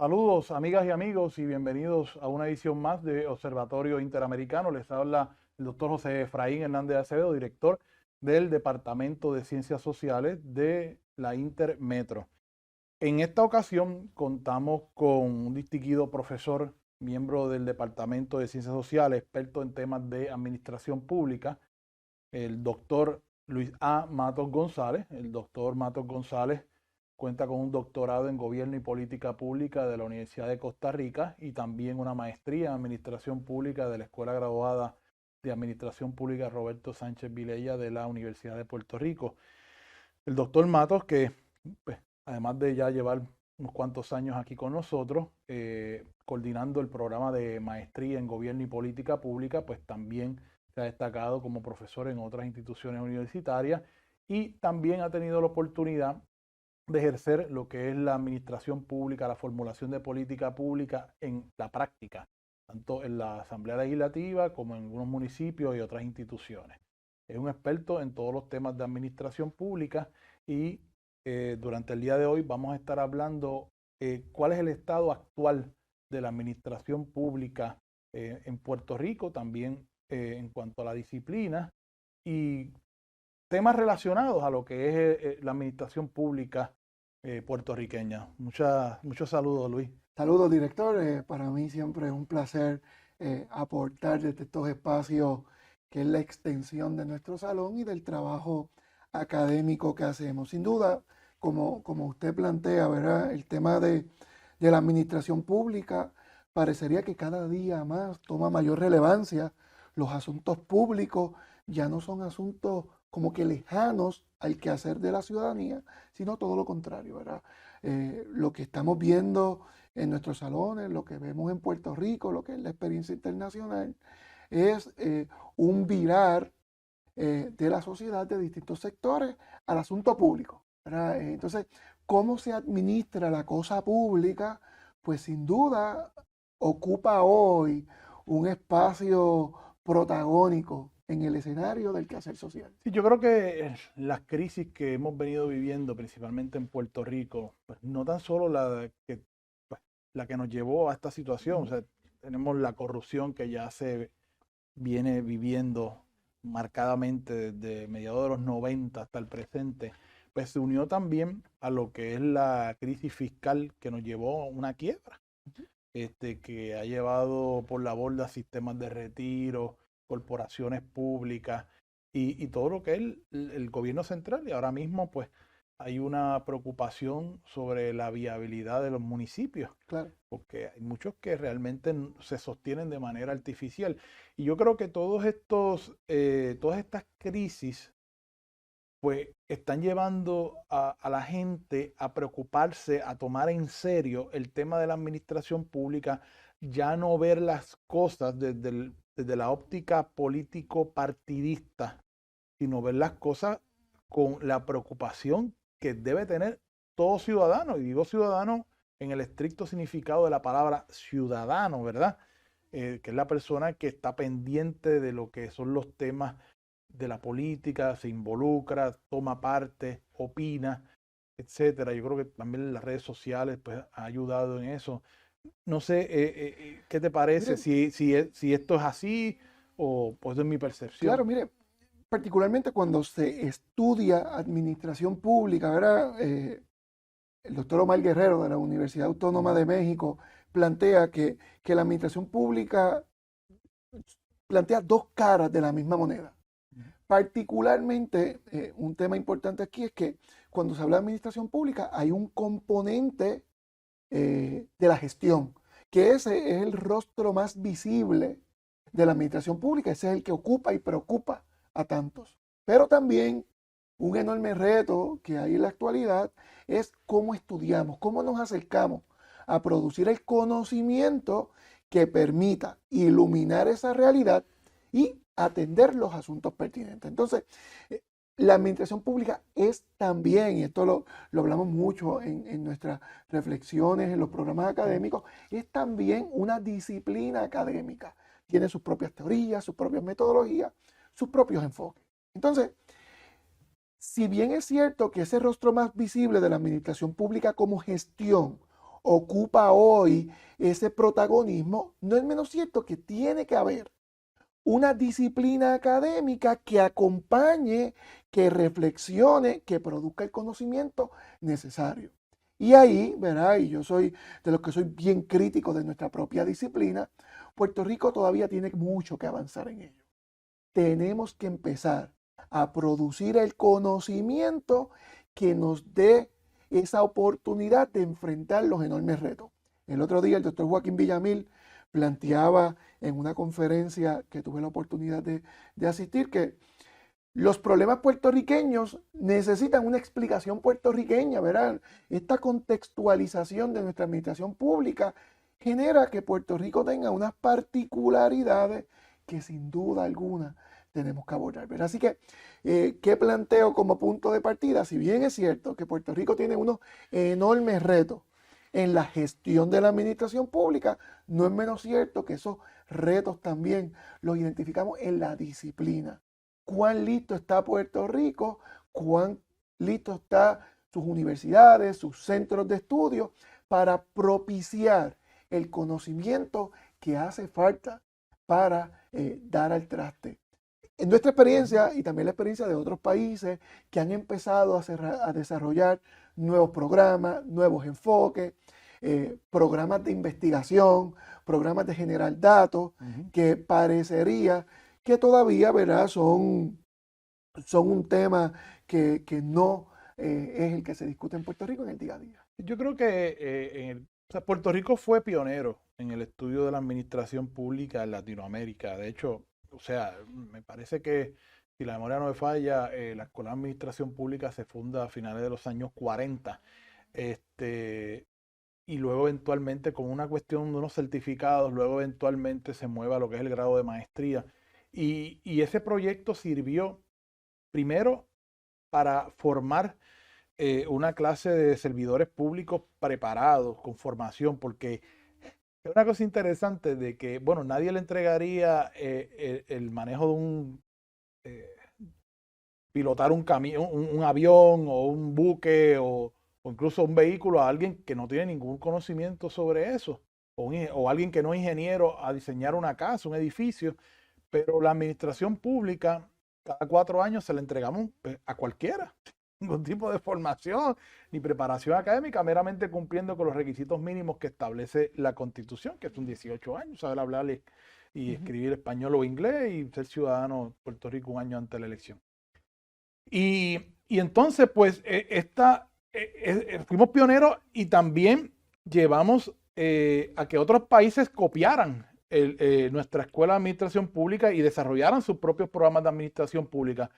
Saludos, amigas y amigos, y bienvenidos a una edición más de Observatorio Interamericano. Les habla el doctor José Efraín Hernández Acevedo, director del Departamento de Ciencias Sociales de la Intermetro. En esta ocasión contamos con un distinguido profesor, miembro del Departamento de Ciencias Sociales, experto en temas de administración pública, el doctor Luis A. Matos González. El doctor Matos González cuenta con un doctorado en Gobierno y Política Pública de la Universidad de Costa Rica y también una maestría en Administración Pública de la Escuela Graduada de Administración Pública Roberto Sánchez Vilella de la Universidad de Puerto Rico. El doctor Matos, que pues, además de ya llevar unos cuantos años aquí con nosotros, coordinando el programa de maestría en Gobierno y Política Pública, pues también se ha destacado como profesor en otras instituciones universitarias y también ha tenido la oportunidad de ejercer lo que es la administración pública, la formulación de política pública en la práctica, tanto en la Asamblea Legislativa como en algunos municipios y otras instituciones. Es un experto en todos los temas de administración pública y durante el día de hoy vamos a estar hablando cuál es el estado actual de la administración pública en Puerto Rico, también en cuanto a la disciplina y temas relacionados a lo que es la administración pública puertorriqueña. Muchos saludos, Luis. Saludos, director. Para mí siempre es un placer aportar desde estos espacios que es la extensión de nuestro salón y del trabajo académico que hacemos. Sin duda, como usted plantea, ¿verdad? El tema de la administración pública parecería que cada día más toma mayor relevancia. Los asuntos públicos ya no son asuntos como que lejanos al quehacer de la ciudadanía, sino todo lo contrario, ¿verdad? Lo que estamos viendo en nuestros salones, lo que vemos en Puerto Rico, lo que es la experiencia internacional, es un virar de la sociedad de distintos sectores al asunto público, ¿verdad? Entonces, ¿cómo se administra la cosa pública? Pues sin duda ocupa hoy un espacio protagónico en el escenario del quehacer social. Sí, yo creo que las crisis que hemos venido viviendo, principalmente en Puerto Rico, pues no tan solo pues, la que nos llevó a esta situación, o sea, tenemos la corrupción que ya se viene viviendo marcadamente desde mediados de los 90 hasta el presente, pues se unió también a lo que es la crisis fiscal que nos llevó a una quiebra, que ha llevado por la borda sistemas de retiro, corporaciones públicas y todo lo que es el gobierno central. Y ahora mismo pues hay una preocupación sobre la viabilidad de los municipios, Claro. porque hay muchos que realmente se sostienen de manera artificial. Y yo creo que todas estas crisis pues están llevando a la gente a preocuparse, a tomar en serio el tema de la administración pública, ya no ver las cosas desde la óptica político-partidista, sino ver las cosas con la preocupación que debe tener todo ciudadano, y digo ciudadano en el estricto significado de la palabra ciudadano, ¿verdad? Que es la persona que está pendiente de lo que son los temas de la política, se involucra, toma parte, opina, etcétera. Yo creo que también las redes sociales pues han ayudado en eso. No sé, ¿qué te parece? Mire, Si esto es así o pues es mi claro, percepción. mire, particularmente cuando se estudia administración pública, ¿verdad? El doctor Omar Guerrero de la Universidad Autónoma de México plantea que la administración pública plantea dos caras de la misma moneda. Particularmente, un tema importante aquí es que cuando se habla de administración pública hay un componente de la gestión, que ese es el rostro más visible de la administración pública, ese es el que ocupa y preocupa a tantos. Pero también un enorme reto que hay en la actualidad es cómo estudiamos, cómo nos acercamos a producir el conocimiento que permita iluminar esa realidad y atender los asuntos pertinentes. Entonces, la administración pública es también, y esto lo hablamos mucho en nuestras reflexiones, en los programas académicos, es también una disciplina académica. Tiene sus propias teorías, sus propias metodologías, sus propios enfoques. Entonces, si bien es cierto que ese rostro más visible de la administración pública como gestión ocupa hoy ese protagonismo, no es menos cierto que tiene que haber una disciplina académica que acompañe, que reflexione, que produzca el conocimiento necesario. Y ahí, ¿verdad? Y yo soy de los que soy bien crítico de nuestra propia disciplina. Puerto Rico todavía tiene mucho que avanzar en ello. Tenemos que empezar a producir el conocimiento que nos dé esa oportunidad de enfrentar los enormes retos. El otro día el doctor Joaquín Villamil planteaba en una conferencia que tuve la oportunidad de asistir que los problemas puertorriqueños necesitan una explicación puertorriqueña, ¿verdad? Esta contextualización de nuestra administración pública genera que Puerto Rico tenga unas particularidades que sin duda alguna tenemos que abordar, ¿verdad? Así que, ¿qué planteo como punto de partida? Si bien es cierto que Puerto Rico tiene unos enormes retos en la gestión de la administración pública, no es menos cierto que esos retos también los identificamos en la disciplina. ¿Cuán listo está Puerto Rico? ¿Cuán listo están sus universidades, sus centros de estudio para propiciar el conocimiento que hace falta para dar al traste? En nuestra experiencia y también la experiencia de otros países que han empezado a desarrollar nuevos programas, nuevos enfoques, programas de investigación, programas de generar datos, que parecería que todavía, ¿verdad?, son un tema que no es el que se discute en Puerto Rico en el día a día. Yo creo que o sea, Puerto Rico fue pionero en el estudio de la administración pública en Latinoamérica. De hecho, o sea, me parece que, si la memoria no me falla, la Escuela de Administración Pública se funda a finales de los años 40. Y luego eventualmente, con una cuestión de unos certificados, luego eventualmente se mueve a lo que es el grado de maestría. Y ese proyecto sirvió primero para formar una clase de servidores públicos preparados, con formación, porque es una cosa interesante de que, bueno, nadie le entregaría el manejo de pilotar un camión, un avión o un buque o incluso un vehículo a alguien que no tiene ningún conocimiento sobre eso, o alguien que no es ingeniero a diseñar una casa, un edificio, pero la administración pública, cada 4 años se la entregamos a cualquiera, ningún tipo de formación ni preparación académica, meramente cumpliendo con los requisitos mínimos que establece la Constitución, que son 18 años, saber hablar y escribir español o inglés y ser ciudadano de Puerto Rico un año antes de la elección. Y entonces, pues, fuimos pioneros y también llevamos a que otros países copiaran nuestra escuela de administración pública y desarrollaran sus propios programas de administración pública.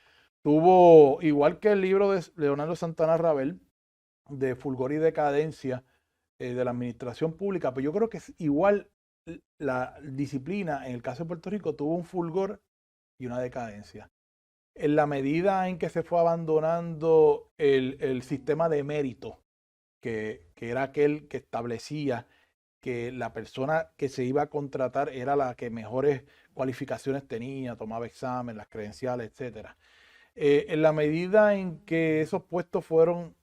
Tuvo, igual que el libro de Leonardo Santana Rabel, de Fulgor y Decadencia de la administración pública, pero yo creo que es igual la disciplina, en el caso de Puerto Rico, tuvo un fulgor y una decadencia. En la medida en que se fue abandonando el sistema de mérito, que era aquel que establecía que la persona que se iba a contratar era la que mejores cualificaciones tenía, tomaba examen, las credenciales, etc. En la medida en que esos puestos fueron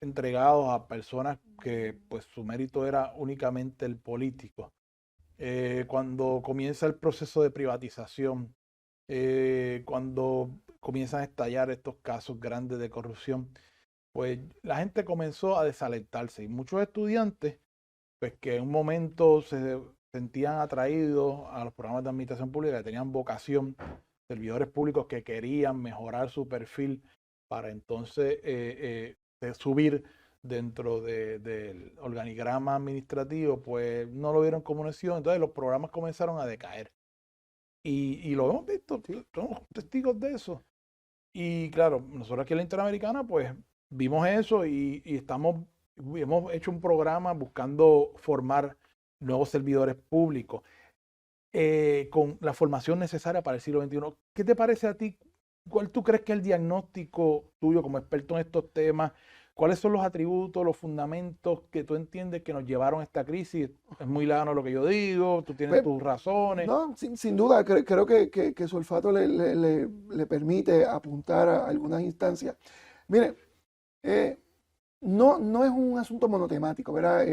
entregados a personas que pues su mérito era únicamente el político, cuando comienza el proceso de privatización, cuando comienzan a estallar estos casos grandes de corrupción, pues la gente comenzó a desalentarse y muchos estudiantes, pues que en un momento se sentían atraídos a los programas de administración pública, que tenían vocación, servidores públicos que querían mejorar su perfil para entonces subir dentro del organigrama administrativo, pues no lo vieron como una opción, entonces los programas comenzaron a decaer. Y lo hemos visto, somos testigos de eso. Y claro, nosotros aquí en la Interamericana, pues vimos eso y hemos hecho un programa buscando formar nuevos servidores públicos con la formación necesaria para el siglo XXI. ¿Qué te parece a ti? ¿Cuál tú crees que es el diagnóstico tuyo como experto en estos temas? ¿Cuáles son los atributos, los fundamentos que tú entiendes que nos llevaron a esta crisis? Es muy lejano lo que yo digo, tú tienes tus razones. No, sin duda, creo que su olfato le permite apuntar a algunas instancias. Mire, no es un asunto monotemático, ¿verdad?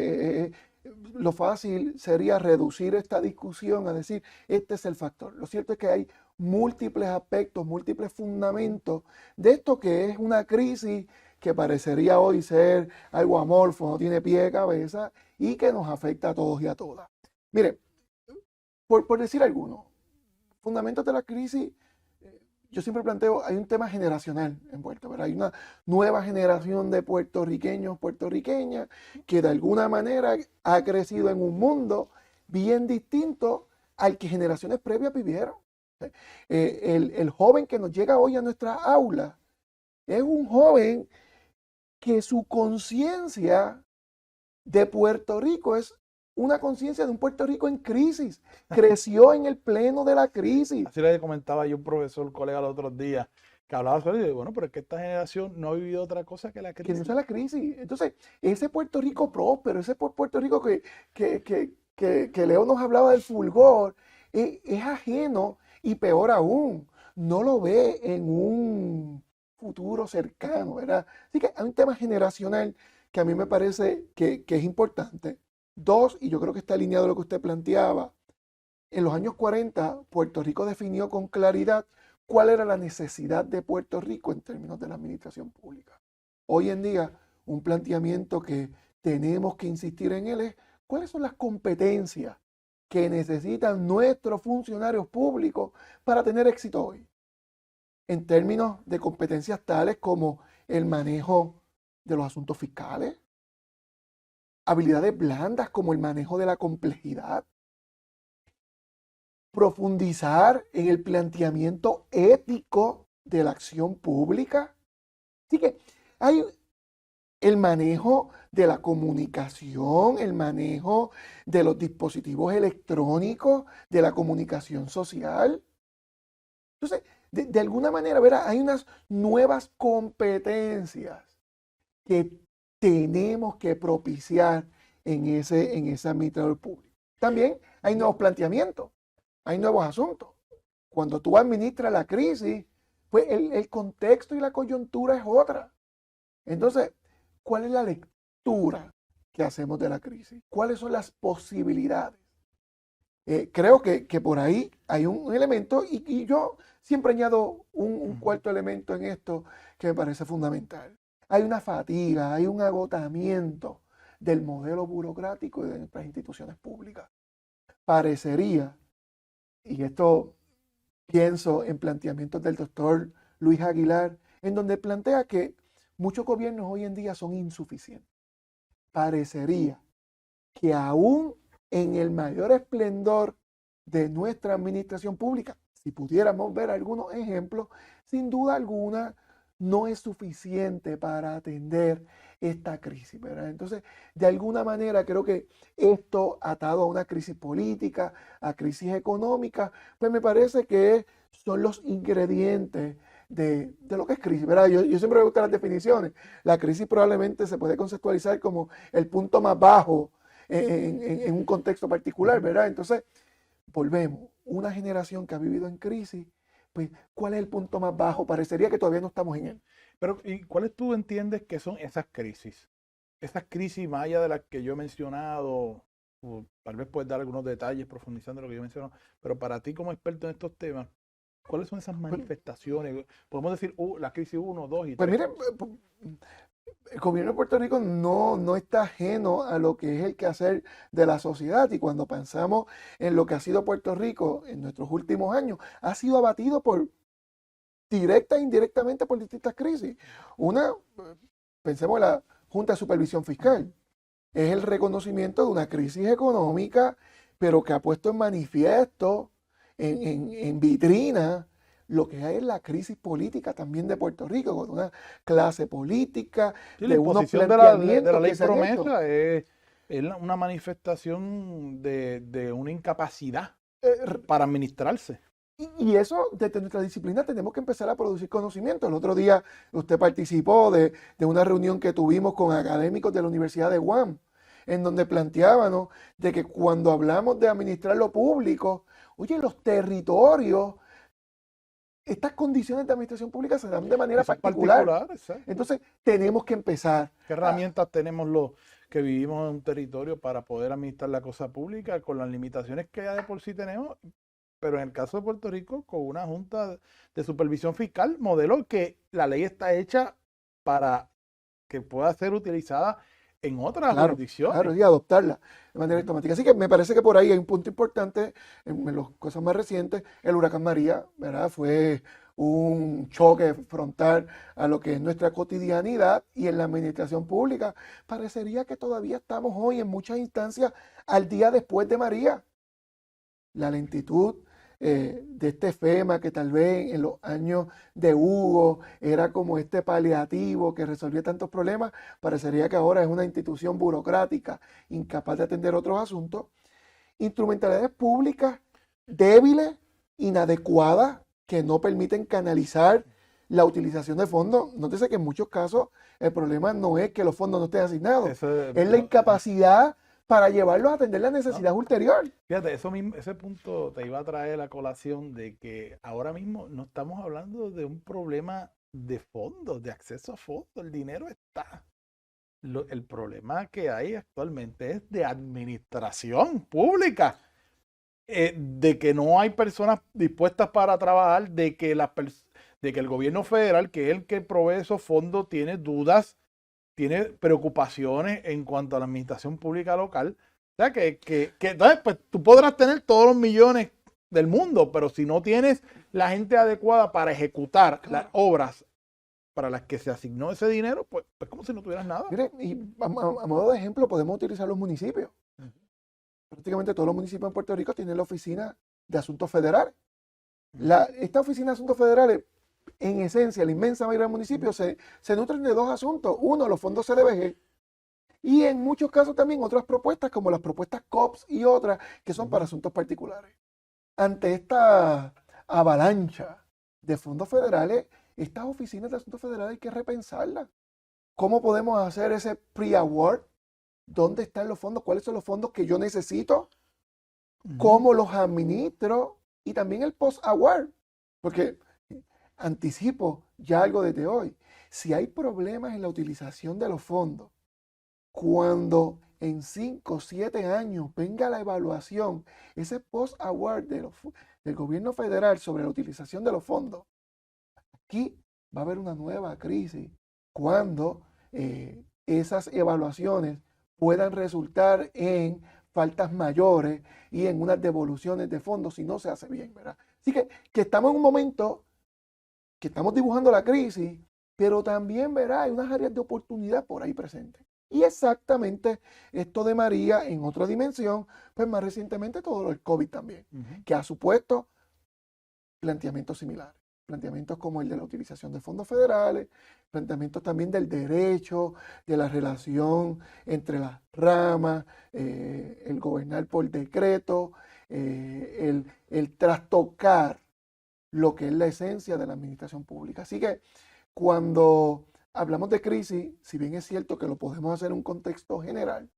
Lo fácil sería reducir esta discusión a decir, este es el factor. Lo cierto es que hay múltiples aspectos, múltiples fundamentos de esto que es una crisis que parecería hoy ser algo amorfo, no tiene pie de cabeza y que nos afecta a todos y a todas. Mire, por decir alguno, fundamentos de la crisis, yo siempre planteo, hay un tema generacional envuelto, ¿verdad? Hay una nueva generación de puertorriqueños, puertorriqueñas, que de alguna manera ha crecido en un mundo bien distinto al que generaciones previas vivieron. El joven que nos llega hoy a nuestra aula es un joven que su conciencia de Puerto Rico es una conciencia de un Puerto Rico en crisis. Creció en el pleno de la crisis. Así le comentaba yo a un profesor, colega, los otros días, que hablaba sobre eso, y bueno, pero es que esta generación no ha vivido otra cosa que la Que crisis. no sea la crisis. Entonces, ese Puerto Rico próspero, ese Puerto Rico que Leo nos hablaba del fulgor, es ajeno y peor aún, no lo ve en un futuro cercano, ¿verdad? Así que hay un tema generacional que a mí me parece que es importante. Dos, y yo creo que está alineado a lo que usted planteaba, en los años 40 Puerto Rico definió con claridad cuál era la necesidad de Puerto Rico en términos de la administración pública. Hoy en día, un planteamiento que tenemos que insistir en él es cuáles son las competencias que necesitan nuestros funcionarios públicos para tener éxito hoy. En términos de competencias tales como el manejo de los asuntos fiscales, habilidades blandas como el manejo de la complejidad, profundizar en el planteamiento ético de la acción pública. Así que hay el manejo de la comunicación, el manejo de los dispositivos electrónicos, de la comunicación social. Entonces, de alguna manera, ¿verdad? Hay unas nuevas competencias que tenemos que propiciar en ese administrador público. También hay nuevos planteamientos, hay nuevos asuntos. Cuando tú administras la crisis, pues el contexto y la coyuntura es otra. Entonces, ¿cuál es la lectura que hacemos de la crisis? ¿Cuáles son las posibilidades? Creo que por ahí hay un elemento y yo siempre añado un cuarto elemento en esto que me parece fundamental. Hay una fatiga, hay un agotamiento del modelo burocrático y de nuestras instituciones públicas. Parecería, y esto pienso en planteamientos del doctor Luis Aguilar, en donde plantea que muchos gobiernos hoy en día son insuficientes. Parecería que aún en el mayor esplendor de nuestra administración pública, si pudiéramos ver algunos ejemplos, sin duda alguna no es suficiente para atender esta crisis, ¿verdad? Entonces, de alguna manera creo que esto atado a una crisis política, a crisis económica, pues me parece que son los ingredientes de lo que es crisis, ¿verdad? Yo siempre me gustan las definiciones. La crisis probablemente se puede conceptualizar como el punto más bajo en un contexto particular, ¿verdad? Entonces, volvemos, una generación que ha vivido en crisis, pues, ¿cuál es el punto más bajo? Parecería que todavía no estamos en él. Pero, ¿y cuáles tú entiendes que son esas crisis? Esas crisis más allá de las que yo he mencionado, o tal vez puedes dar algunos detalles profundizando en lo que yo he mencionado, pero para ti como experto en estos temas, ¿cuáles son esas manifestaciones? Podemos decir la crisis 1, 2 y 3. Pues miren, el gobierno de Puerto Rico no está ajeno a lo que es el quehacer de la sociedad y cuando pensamos en lo que ha sido Puerto Rico en nuestros últimos años, ha sido abatido por directa e indirectamente por distintas crisis. Una, pensemos en la Junta de Supervisión Fiscal, es el reconocimiento de una crisis económica, pero que ha puesto en manifiesto, en vitrina, lo que hay es la crisis política también de Puerto Rico, con una clase política, Sí, de unos de planteamientos la ley que se han hecho. promesa es una manifestación de una incapacidad para administrarse. Y eso, desde nuestra disciplina, tenemos que empezar a producir conocimiento. El otro día usted participó de una reunión que tuvimos con académicos de la Universidad de Guam, en donde planteábamos de que cuando hablamos de administrar lo público, oye, los territorios estas condiciones de administración pública se dan de manera Eso es particular. exacto. Entonces, tenemos que empezar. ¿Qué herramientas tenemos los que vivimos en un territorio para poder administrar la cosa pública con las limitaciones que ya de por sí tenemos? Pero en el caso de Puerto Rico, con una junta de supervisión fiscal, modelo que la ley está hecha para que pueda ser utilizada en otras jurisdicciones. Claro, y adoptarla de manera automática. Así que me parece que por ahí hay un punto importante en las cosas más recientes. El huracán María, ¿verdad? Fue un choque frontal a lo que es nuestra cotidianidad, y en la administración pública parecería que todavía estamos hoy en muchas instancias al día después de María. La lentitud de este FEMA, que tal vez en los años de Hugo era como este paliativo que resolvía tantos problemas, parecería que ahora es una institución burocrática incapaz de atender otros asuntos. Instrumentalidades públicas débiles, inadecuadas, que no permiten canalizar la utilización de fondos. Nótese que en muchos casos el problema no es que los fondos no estén asignados, es la incapacidad para llevarlos a atender la necesidad ulterior. Fíjate, ese punto te iba a traer la colación de que ahora mismo no estamos hablando de un problema de fondos, de acceso a fondos. El dinero está. El problema que hay actualmente es de administración pública, de que no hay personas dispuestas para trabajar, de que el gobierno federal, que es el que provee esos fondos, tiene dudas, tiene preocupaciones en cuanto a la administración pública local. O sea, entonces, pues, tú podrás tener todos los millones del mundo, pero si no tienes la gente adecuada para ejecutar las obras para las que se asignó ese dinero, pues es como si no tuvieras nada. Mire, y a modo de ejemplo podemos utilizar los municipios. Prácticamente todos los municipios en Puerto Rico tienen la oficina de asuntos federales. Esta oficina de asuntos federales, en esencia, la inmensa mayoría de municipios se nutren de dos asuntos. Uno, los fondos CDBG, y en muchos casos también otras propuestas, como las propuestas COPS y otras, que son para asuntos particulares. Ante esta avalancha de fondos federales, estas oficinas de asuntos federales hay que repensarlas. ¿Cómo podemos hacer ese pre-award? ¿Dónde están los fondos? ¿Cuáles son los fondos que yo necesito? ¿Cómo los administro? Y también el post-award. Porque anticipo ya algo desde hoy. Si hay problemas en la utilización de los fondos, cuando en 5 o 7 años venga la evaluación, ese post-award del gobierno federal sobre la utilización de los fondos, aquí va a haber una nueva crisis cuando esas evaluaciones puedan resultar en faltas mayores y en unas devoluciones de fondos si no se hace bien, ¿verdad? Así que estamos en un momento que estamos dibujando la crisis, pero también, ¿verdad?, hay unas áreas de oportunidad por ahí presentes. Y exactamente esto de María en otra dimensión, pues más recientemente todo lo del COVID también, que ha supuesto planteamientos similares. Planteamientos como el de la utilización de fondos federales, planteamientos también del derecho, de la relación entre las ramas, el gobernar por decreto, el trastocar lo que es la esencia de la administración pública. Así que cuando hablamos de crisis, si bien es cierto que lo podemos hacer en un contexto general,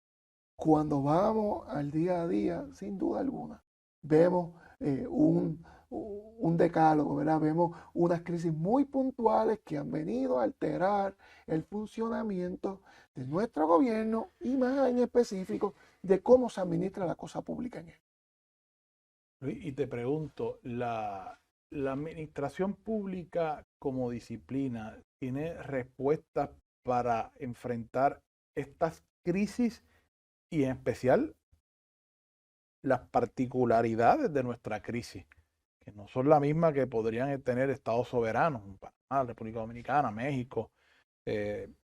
cuando vamos al día a día, sin duda alguna, vemos un decálogo, ¿verdad? Vemos unas crisis muy puntuales que han venido a alterar el funcionamiento de nuestro gobierno y más en específico de cómo se administra la cosa pública en él. Y te pregunto, ¿la administración pública como disciplina tiene respuestas para enfrentar estas crisis y en especial las particularidades de nuestra crisis, que no son las mismas que podrían tener estados soberanos, Panamá, República Dominicana, México,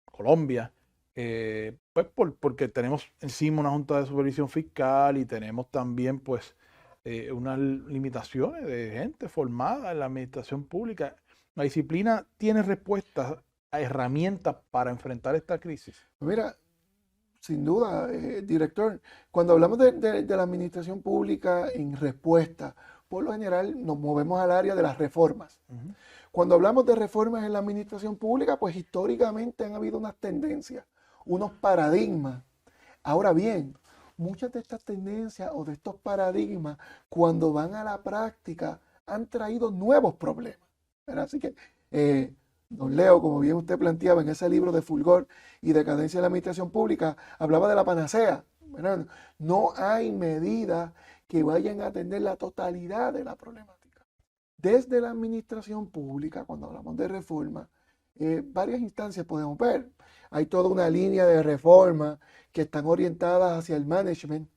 Colombia, pues porque tenemos encima una junta de supervisión fiscal y tenemos también pues unas limitaciones de gente formada en la administración pública. La disciplina tiene respuestas, herramientas para enfrentar esta crisis. Mira, sin duda, director, cuando hablamos de la administración pública en respuesta, por lo general nos movemos al área de las reformas. Cuando hablamos de reformas en la administración pública, pues históricamente han habido unas tendencias, unos paradigmas. Ahora bien, muchas de estas tendencias o de estos paradigmas, cuando van a la práctica, han traído nuevos problemas. ¿verdad? Así que, don Leo, como bien usted planteaba en ese libro de Fulgor y Decadencia de la Administración Pública, hablaba de la panacea, ¿verdad? No hay medidas que vayan a atender la totalidad de la problemática. Desde la administración pública, cuando hablamos de reforma, varias instancias podemos ver. Hay toda una línea de reforma que están orientadas hacia el management,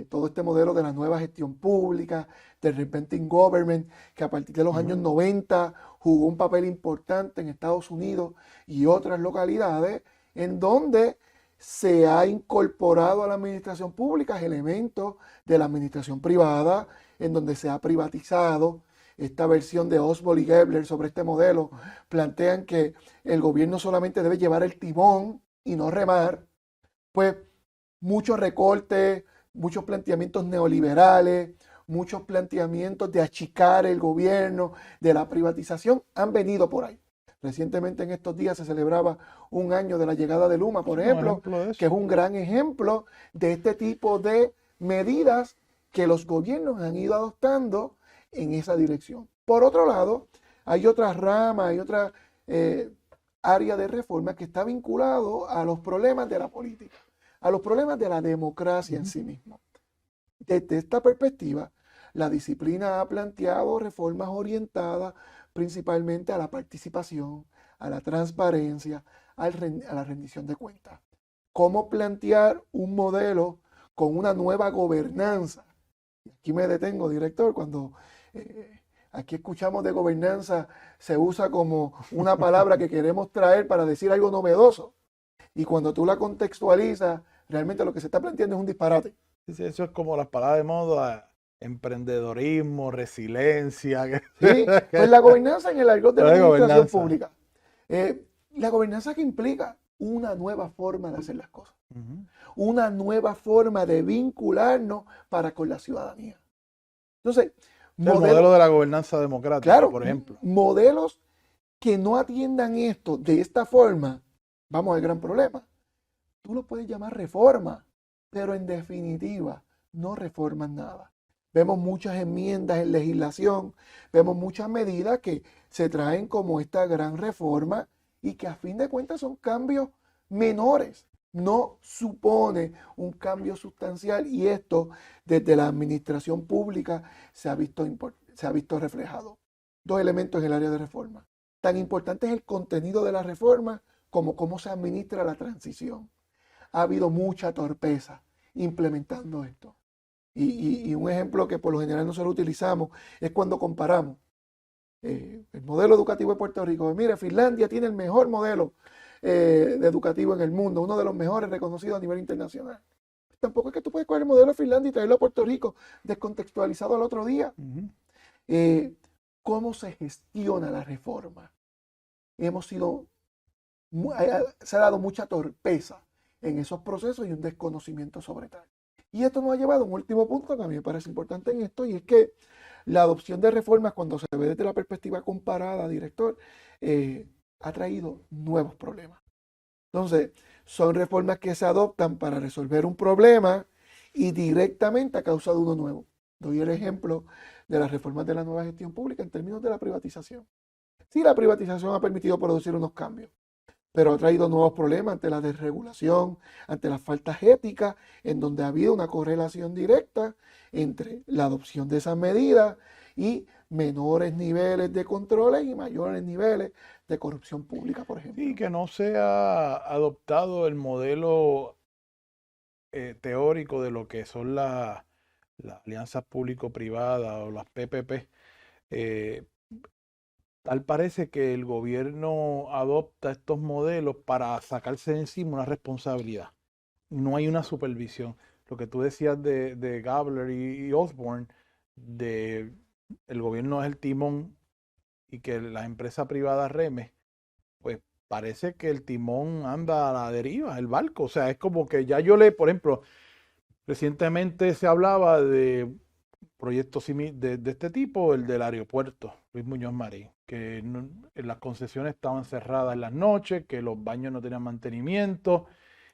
todo este modelo de la nueva gestión pública, del repenting government, que a partir de los años 90 jugó un papel importante en Estados Unidos y otras localidades, en donde se ha incorporado a la administración pública elementos de la administración privada, en donde se ha privatizado. Esta versión de Oswald y Gebler sobre este modelo plantean que el gobierno solamente debe llevar el timón y no remar. Pues muchos recortes, muchos planteamientos neoliberales, muchos planteamientos de achicar el gobierno, de la privatización, han venido por ahí. Recientemente en estos días se celebraba un año de la llegada de Luma, por ejemplo, que es un gran ejemplo de este tipo de medidas que los gobiernos han ido adoptando en esa dirección. Por otro lado, hay otras ramas, hay otra área de reforma que está vinculado a los problemas de la política, a los problemas de la democracia en sí misma. Desde esta perspectiva, la disciplina ha planteado reformas orientadas principalmente a la participación, a la transparencia, a la rendición de cuentas. ¿Cómo plantear un modelo con una nueva gobernanza? Aquí me detengo, director, cuando aquí escuchamos de gobernanza, se usa como una palabra que queremos traer para decir algo novedoso. Y cuando tú la contextualizas, realmente lo que se está planteando es un disparate. Sí, eso es como las palabras de moda, emprendedorismo, resiliencia. Sí, pues la gobernanza en el argot de la administración pública. La gobernanza que implica una nueva forma de hacer las cosas. Una nueva forma de vincularnos para con la ciudadanía. Entonces, el modelo de la gobernanza democrática, claro, por ejemplo. Modelos que no atiendan esto de esta forma, vamos al gran problema. Tú lo puedes llamar reforma, pero en definitiva no reforman nada. Vemos muchas enmiendas en legislación, vemos muchas medidas que se traen como esta gran reforma y que a fin de cuentas son cambios menores. No supone un cambio sustancial y esto desde la administración pública se ha visto reflejado. Dos elementos en el área de reforma. Tan importante es el contenido de la reforma como cómo se administra la transición. Ha habido mucha torpeza implementando esto. Y un ejemplo que por lo general nosotros utilizamos es cuando comparamos el modelo educativo de Puerto Rico. Mire, Finlandia tiene el mejor modelo educativo en el mundo, uno de los mejores reconocidos a nivel internacional. Tampoco es que tú puedes coger el modelo de Finlandia y traerlo a Puerto Rico descontextualizado al otro día. ¿Cómo se gestiona la reforma? Se ha dado mucha torpeza en esos procesos y un desconocimiento sobre tal. Y esto nos ha llevado a un último punto que a mí me parece importante en esto, y es que la adopción de reformas, cuando se ve desde la perspectiva comparada, director, ha traído nuevos problemas. Entonces, son reformas que se adoptan para resolver un problema y directamente a causa de uno nuevo. Doy el ejemplo de las reformas de la nueva gestión pública en términos de la privatización. Sí, la privatización ha permitido producir unos cambios, pero ha traído nuevos problemas ante la desregulación, ante las faltas éticas, en donde ha habido una correlación directa entre la adopción de esas medidas y menores niveles de controles y mayores niveles de corrupción pública, por ejemplo. Sí, que no se ha adoptado el modelo teórico de lo que son las alianzas público-privadas o las PPP. Tal parece que el gobierno adopta estos modelos para sacarse de encima una responsabilidad. No hay una supervisión. Lo que tú decías de Gabler y Osborne, el gobierno es el timón y que la empresa privada reme, pues parece que el timón anda a la deriva, el barco. O sea, es como que ya por ejemplo, recientemente se hablaba de proyectos de este tipo, el del aeropuerto Luis Muñoz Marín, que las concesiones estaban cerradas en las noches, que los baños no tenían mantenimiento,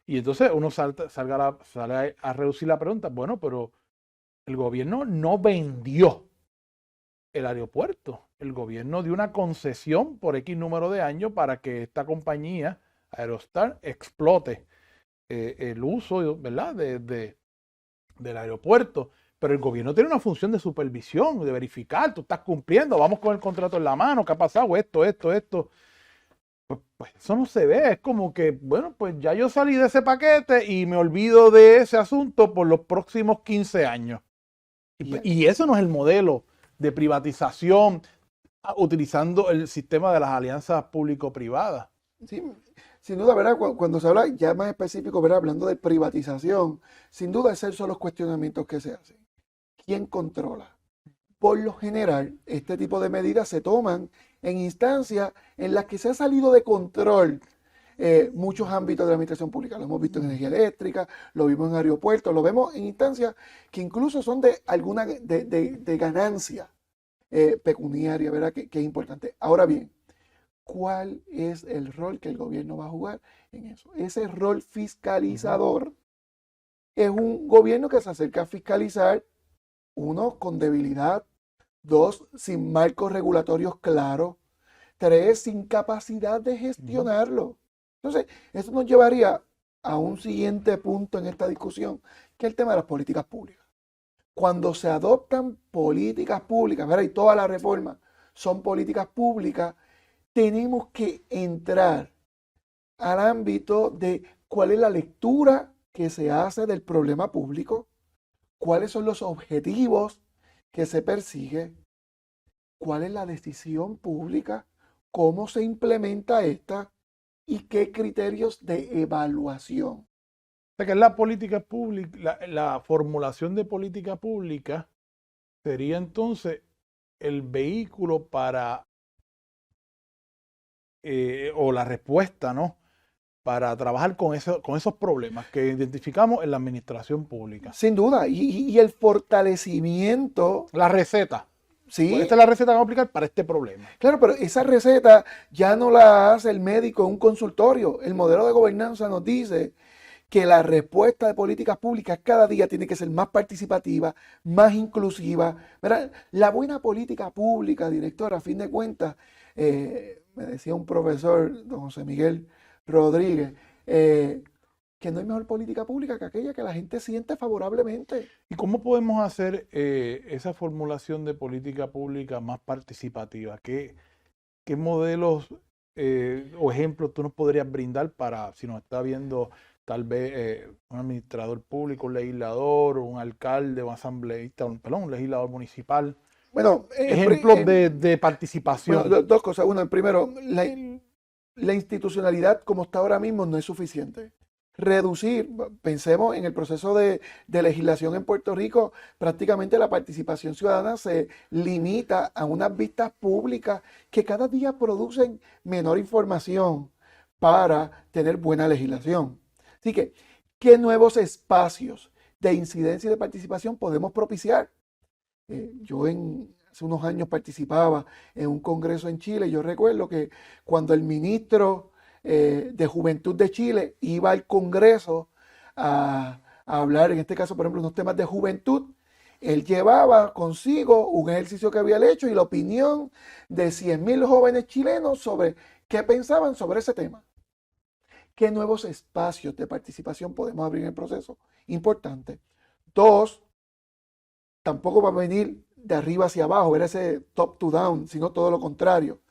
y entonces uno sale a reducir la pregunta, bueno, pero el gobierno no vendió el aeropuerto. El gobierno dio una concesión por X número de años para que esta compañía, Aerostar, explote el uso, ¿verdad?, del aeropuerto. Pero el gobierno tiene una función de supervisión, de verificar, tú estás cumpliendo, vamos con el contrato en la mano, ¿qué ha pasado? Esto. Pues eso no se ve, es como que, bueno, pues ya yo salí de ese paquete y me olvido de ese asunto por los próximos 15 años. Y eso no es el modelo de privatización utilizando el sistema de las alianzas público-privadas. Sí, sin duda, ¿verdad? Cuando se habla ya más específico, ¿verdad? Hablando de privatización, sin duda esos son los cuestionamientos que se hacen. ¿Quién controla? Por lo general, este tipo de medidas se toman en instancias en las que se ha salido de control muchos ámbitos de la administración pública. Lo hemos visto en energía eléctrica, lo vimos en aeropuertos, lo vemos en instancias que incluso son de alguna de ganancia pecuniaria, ¿verdad? Que es importante. Ahora bien, ¿cuál es el rol que el gobierno va a jugar en eso? Ese rol fiscalizador es un gobierno que se acerca a fiscalizar, uno, con debilidad; dos, sin marcos regulatorios claros; tres, sin capacidad de gestionarlo. Entonces, eso nos llevaría a un siguiente punto en esta discusión, que es el tema de las políticas públicas. Cuando se adoptan políticas públicas, ¿verdad? Y todas las reformas son políticas públicas, tenemos que entrar al ámbito de cuál es la lectura que se hace del problema público, cuáles son los objetivos que se persigue, cuál es la decisión pública, cómo se implementa esta y qué criterios de evaluación. O sea que la política pública, la formulación de política pública sería entonces el vehículo para, o la respuesta, ¿no?, para trabajar con esos problemas que identificamos en la administración pública. Sin duda, y el fortalecimiento. La receta. Sí. Pues esta es la receta que vamos a aplicar para este problema. Claro, pero esa receta ya no la hace el médico en un consultorio. El modelo de gobernanza nos dice que la respuesta de políticas públicas cada día tiene que ser más participativa, más inclusiva. ¿Verdad? La buena política pública, director, a fin de cuentas, me decía un profesor, don José Miguel Rodríguez, que no hay mejor política pública que aquella que la gente siente favorablemente. ¿Y cómo podemos hacer esa formulación de política pública más participativa? ¿Qué modelos o ejemplos tú nos podrías brindar para, si nos está viendo tal vez un administrador público, un legislador, un alcalde, un asambleísta, un legislador municipal? Bueno, ejemplos de participación. Bueno, dos cosas. Una, primero, la institucionalidad como está ahora mismo no es suficiente. Reducir, pensemos en el proceso de legislación en Puerto Rico, prácticamente la participación ciudadana se limita a unas vistas públicas que cada día producen menor información para tener buena legislación. Así que, ¿qué nuevos espacios de incidencia y de participación podemos propiciar? Yo hace unos años participaba en un congreso en Chile. Yo recuerdo que cuando el ministro de Juventud de Chile iba al Congreso a hablar, en este caso, por ejemplo, unos temas de juventud, él llevaba consigo un ejercicio que había hecho y la opinión de 100,000 jóvenes chilenos sobre qué pensaban sobre ese tema. ¿Qué nuevos espacios de participación podemos abrir en el proceso? Importante. Dos, tampoco va a venir de arriba hacia abajo, ver ese top to down, sino todo lo contrario.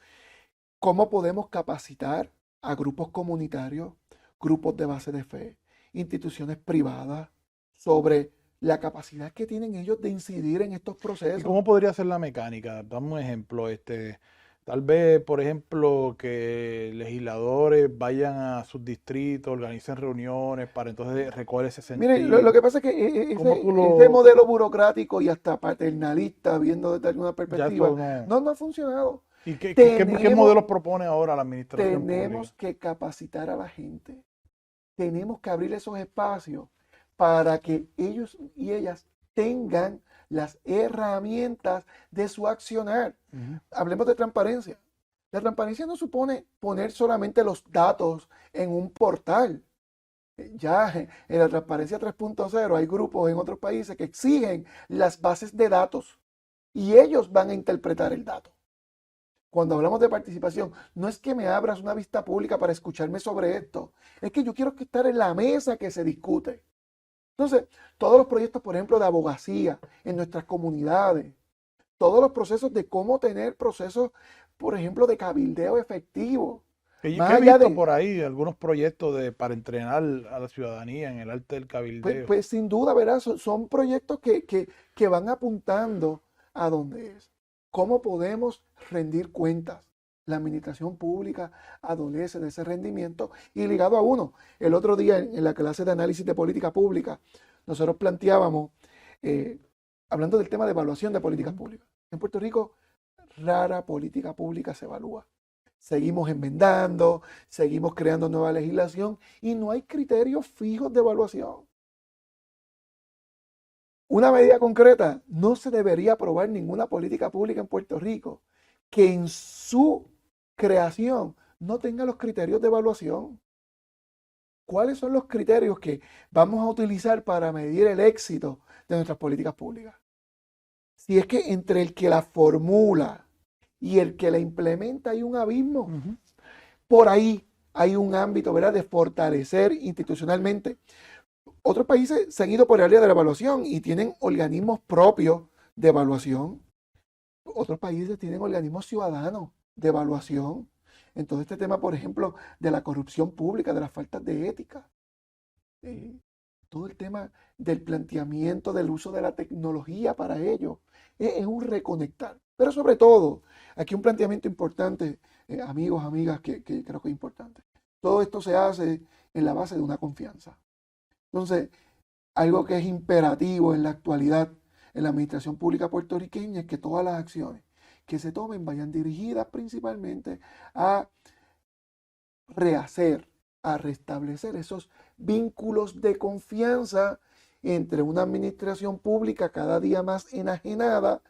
¿Cómo podemos capacitar a grupos comunitarios, grupos de base de fe, instituciones privadas, sobre la capacidad que tienen ellos de incidir en estos procesos? ¿Y cómo podría ser la mecánica? Dame un ejemplo. Tal vez, por ejemplo, que legisladores vayan a sus distritos, organicen reuniones para entonces recoger ese sentido. Miren, lo que pasa es que ese modelo burocrático y hasta paternalista, viendo desde alguna perspectiva, no ha funcionado. ¿Y qué modelos propone ahora la administración Tenemos pública? que capacitar a la gente. Tenemos que abrir esos espacios para que ellos y ellas tengan las herramientas de su accionar. Hablemos de transparencia. La transparencia no supone poner solamente los datos en un portal. Ya en la transparencia 3.0 hay grupos en otros países que exigen las bases de datos. y ellos van a interpretar el dato. Cuando hablamos de participación, no es que me abras una vista pública para escucharme sobre esto, es que yo quiero estar en la mesa que se discute. Entonces, todos los proyectos, por ejemplo, de abogacía en nuestras comunidades, todos los procesos de cómo tener procesos, por ejemplo, de cabildeo efectivo. Que Más he allá visto de, por ahí algunos proyectos para entrenar a la ciudadanía en el arte del pues, cabildeo. pues sin duda, ¿verdad? Son proyectos que van apuntando a dónde es. ¿Cómo podemos rendir cuentas? La administración pública adolece de ese rendimiento y ligado a uno. El otro día en la clase de análisis de política pública, nosotros planteábamos, hablando del tema de evaluación de políticas públicas. En Puerto Rico, rara política pública se evalúa. Seguimos enmendando, seguimos creando nueva legislación y no hay criterios fijos de evaluación. Una medida concreta, no se debería aprobar ninguna política pública en Puerto Rico que en su creación no tenga los criterios de evaluación. ¿Cuáles son los criterios que vamos a utilizar para medir el éxito de nuestras políticas públicas? Si es que entre el que la formula y el que la implementa hay un abismo, por ahí hay un ámbito, ¿verdad?, de fortalecer institucionalmente. Otros países se han ido por el área de la evaluación y tienen organismos propios de evaluación. Otros países tienen organismos ciudadanos de evaluación. En todo este tema, por ejemplo, de la corrupción pública, de las faltas de ética. Todo el tema del planteamiento del uso de la tecnología para ello. Es un reconectar. Pero sobre todo, aquí un planteamiento importante, amigos, amigas, que creo que es importante. Todo esto se hace en la base de una confianza. Entonces, algo que es imperativo en la actualidad en la administración pública puertorriqueña es que todas las acciones que se tomen vayan dirigidas principalmente a rehacer, a restablecer esos vínculos de confianza entre una administración pública cada día más enajenada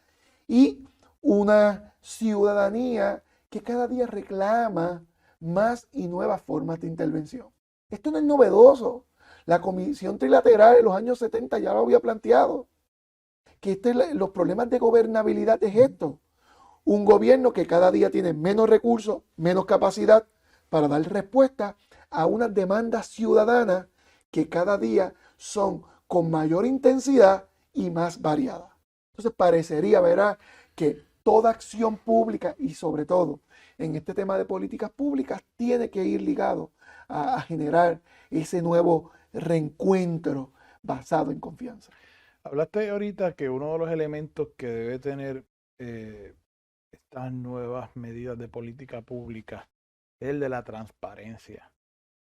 y una ciudadanía que cada día reclama más y nuevas formas de intervención. Esto no es novedoso. La Comisión Trilateral en los años 70 ya lo había planteado, que los problemas de gobernabilidad es esto. Un gobierno que cada día tiene menos recursos, menos capacidad para dar respuesta a unas demandas ciudadanas que cada día son con mayor intensidad y más variadas. Entonces parecería, ¿verdad?, que toda acción pública y sobre todo en este tema de políticas públicas tiene que ir ligado a generar ese nuevo reencuentro basado en confianza. Hablaste ahorita que uno de los elementos que debe tener estas nuevas medidas de política pública es el de la transparencia.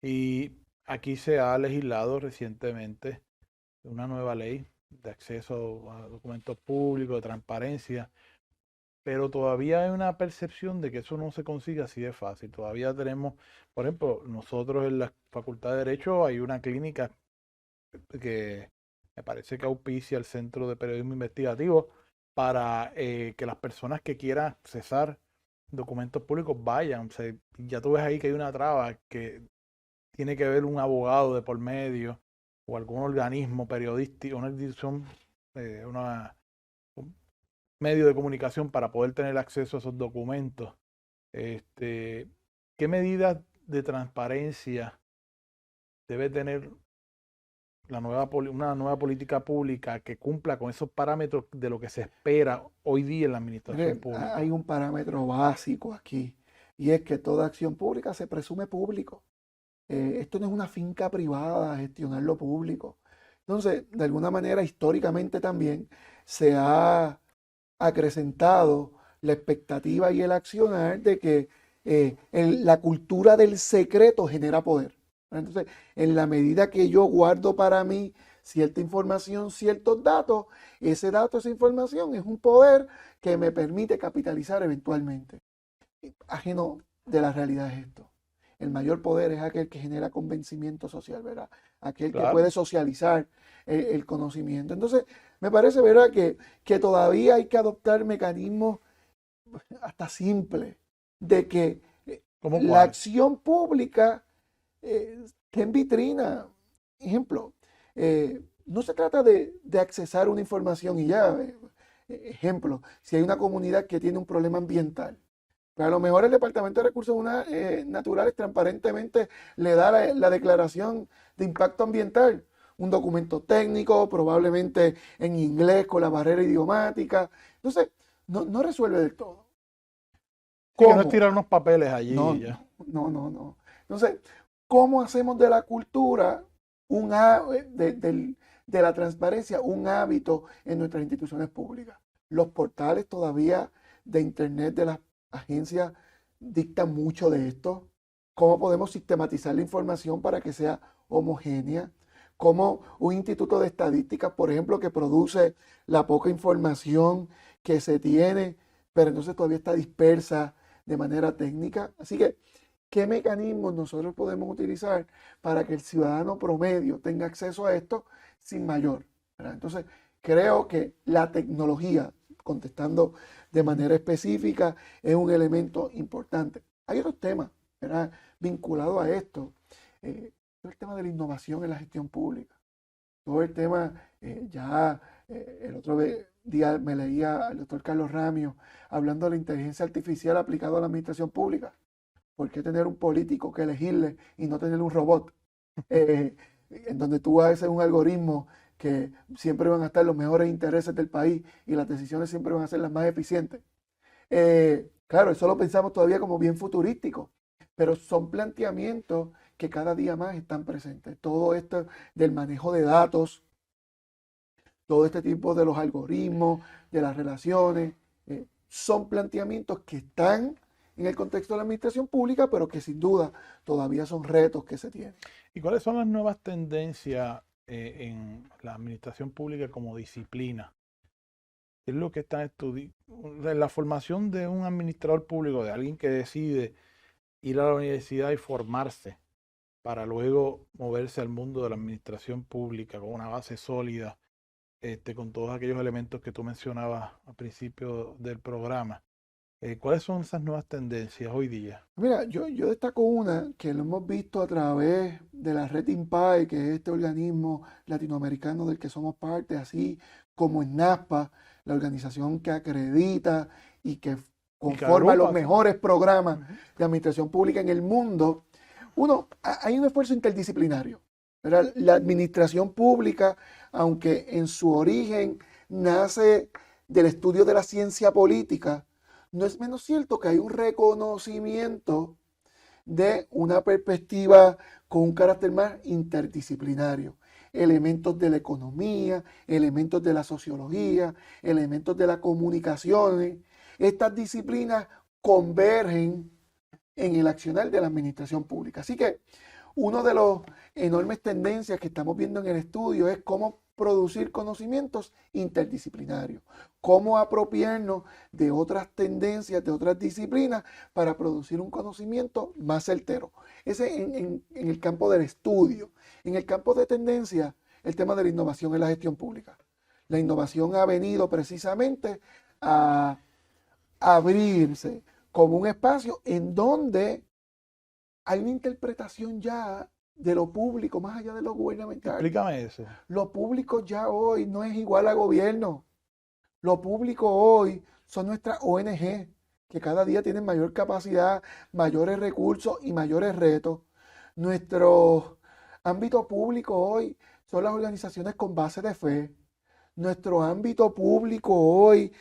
Y aquí se ha legislado recientemente una nueva ley de acceso a documentos públicos, de transparencia, pero todavía hay una percepción de que eso no se consigue así de fácil. Todavía tenemos, por ejemplo, nosotros en la Facultad de Derecho hay una clínica que me parece que auspicia el Centro de Periodismo Investigativo para que las personas que quieran accesar documentos públicos vayan. O sea, ya tú ves ahí que hay una traba que tiene que ver un abogado de por medio o algún organismo periodístico, una institución, un medio de comunicación para poder tener acceso a esos documentos. ¿Qué medidas de transparencia debe tener una nueva política pública que cumpla con esos parámetros de lo que se espera hoy día en la administración pública? Hay un parámetro básico aquí y es que toda acción pública se presume público. Esto no es una finca privada, gestionar lo público. Entonces, de alguna manera, históricamente también se ha acrecentado la expectativa y el accionar de que la cultura del secreto genera poder. Entonces, en la medida que yo guardo para mí cierta información, ciertos datos, ese dato, esa información es un poder que me permite capitalizar eventualmente. Ajeno de la realidad es esto. El mayor poder es aquel que genera convencimiento social, ¿verdad? Aquel que puede socializar el conocimiento. Entonces, me parece, ¿verdad?, que todavía hay que adoptar mecanismos hasta simples de que la acción pública esté en vitrina. Ejemplo, no se trata de accesar una información y ya. Ejemplo, si hay una comunidad que tiene un problema ambiental, pues a lo mejor el Departamento de Recursos Naturales transparentemente le da la declaración de impacto ambiental, un documento técnico, probablemente en inglés con la barrera idiomática. Entonces, no resuelve del todo. Sí, que no es tirar unos papeles allí No, y ya. no. Entonces, ¿cómo hacemos de la cultura de la transparencia un hábito en nuestras instituciones públicas? Los portales todavía de Internet de las agencias dictan mucho de esto. ¿Cómo podemos sistematizar la información para que sea homogénea? ¿Cómo un instituto de estadísticas, por ejemplo, que produce la poca información que se tiene, pero entonces todavía está dispersa de manera técnica? Así que, ¿qué mecanismos nosotros podemos utilizar para que el ciudadano promedio tenga acceso a esto sin mayor, ¿verdad? Entonces, creo que la tecnología, contestando de manera específica, es un elemento importante. Hay otros temas, ¿verdad?, vinculados a esto. Todo el tema de la innovación en la gestión pública. Todo el tema, el otro día me leía al doctor Carlos Ramio hablando de la inteligencia artificial aplicada a la administración pública. ¿Por qué tener un político que elegirle y no tener un robot? En donde tú haces un algoritmo que siempre van a estar los mejores intereses del país y las decisiones siempre van a ser las más eficientes. Claro, eso lo pensamos todavía como bien futurístico, pero son planteamientos que cada día más están presentes. Todo esto del manejo de datos, todo este tipo de los algoritmos, de las relaciones, son planteamientos que están en el contexto de la administración pública, pero que sin duda todavía son retos que se tienen. ¿Y cuáles son las nuevas tendencias en la administración pública como disciplina? ¿Qué es lo que están estudiando? La formación de un administrador público, de alguien que decide ir a la universidad y formarse para luego moverse al mundo de la administración pública con una base sólida, con todos aquellos elementos que tú mencionabas al principio del programa. ¿Cuáles son esas nuevas tendencias hoy día? Mira, yo destaco una que lo hemos visto a través de la red INPAE, que es este organismo latinoamericano del que somos parte, así como en NASPA, la organización que acredita y que conforma los mejores programas de administración pública en el mundo. Hay un esfuerzo interdisciplinario, ¿verdad? La administración pública, aunque en su origen nace del estudio de la ciencia política, no es menos cierto que hay un reconocimiento de una perspectiva con un carácter más interdisciplinario. Elementos de la economía, elementos de la sociología, elementos de las comunicaciones. Estas disciplinas convergen en el accionar de la administración pública. Así que una de las enormes tendencias que estamos viendo en el estudio es cómo producir conocimientos interdisciplinarios, cómo apropiarnos de otras tendencias, de otras disciplinas para producir un conocimiento más certero. Ese en el campo del estudio. En el campo de tendencia, el tema de la innovación en la gestión pública. La innovación ha venido precisamente a abrirse como un espacio en donde hay una interpretación ya de lo público, más allá de lo gubernamental. Explícame eso. Lo público ya hoy no es igual a gobierno. Lo público hoy son nuestras ONG, que cada día tienen mayor capacidad, mayores recursos y mayores retos. Nuestro ámbito público hoy son las organizaciones con base de fe. Nuestro ámbito público hoy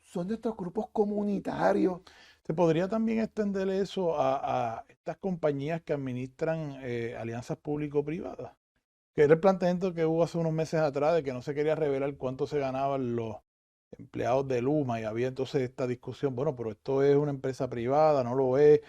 son nuestros grupos comunitarios. ¿Se podría también extender eso a estas compañías que administran alianzas público-privadas? Que era el planteamiento que hubo hace unos meses atrás de que no se quería revelar cuánto se ganaban los empleados de Luma y había entonces esta discusión, bueno, pero esto es una empresa privada, no lo es.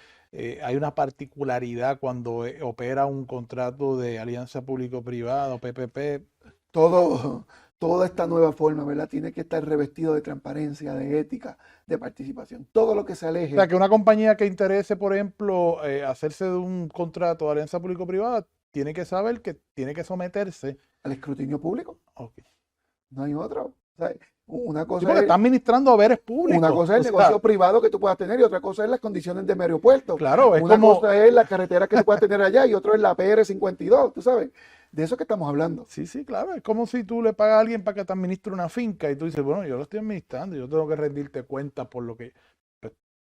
Hay una particularidad cuando opera un contrato de alianza público-privada o PPP. Toda esta nueva forma, ¿verdad? Tiene que estar revestido de transparencia, de ética, de participación. Todo lo que se aleje. O sea, que una compañía que interese, por ejemplo, hacerse de un contrato de alianza público-privada, tiene que saber que tiene que someterse al escrutinio público. Okay. No hay otro. O sea, una cosa porque está administrando haberes públicos. Una cosa es el negocio privado que tú puedas tener y otra cosa es las condiciones de mi aeropuerto. Claro, es una cosa es la carretera que tú puedas tener allá y otra es la PR 52, tú sabes. De eso que estamos hablando. Sí, sí, claro. Es como si tú le pagas a alguien para que te administre una finca y tú dices, bueno, yo lo estoy administrando, yo tengo que rendirte cuenta por lo que...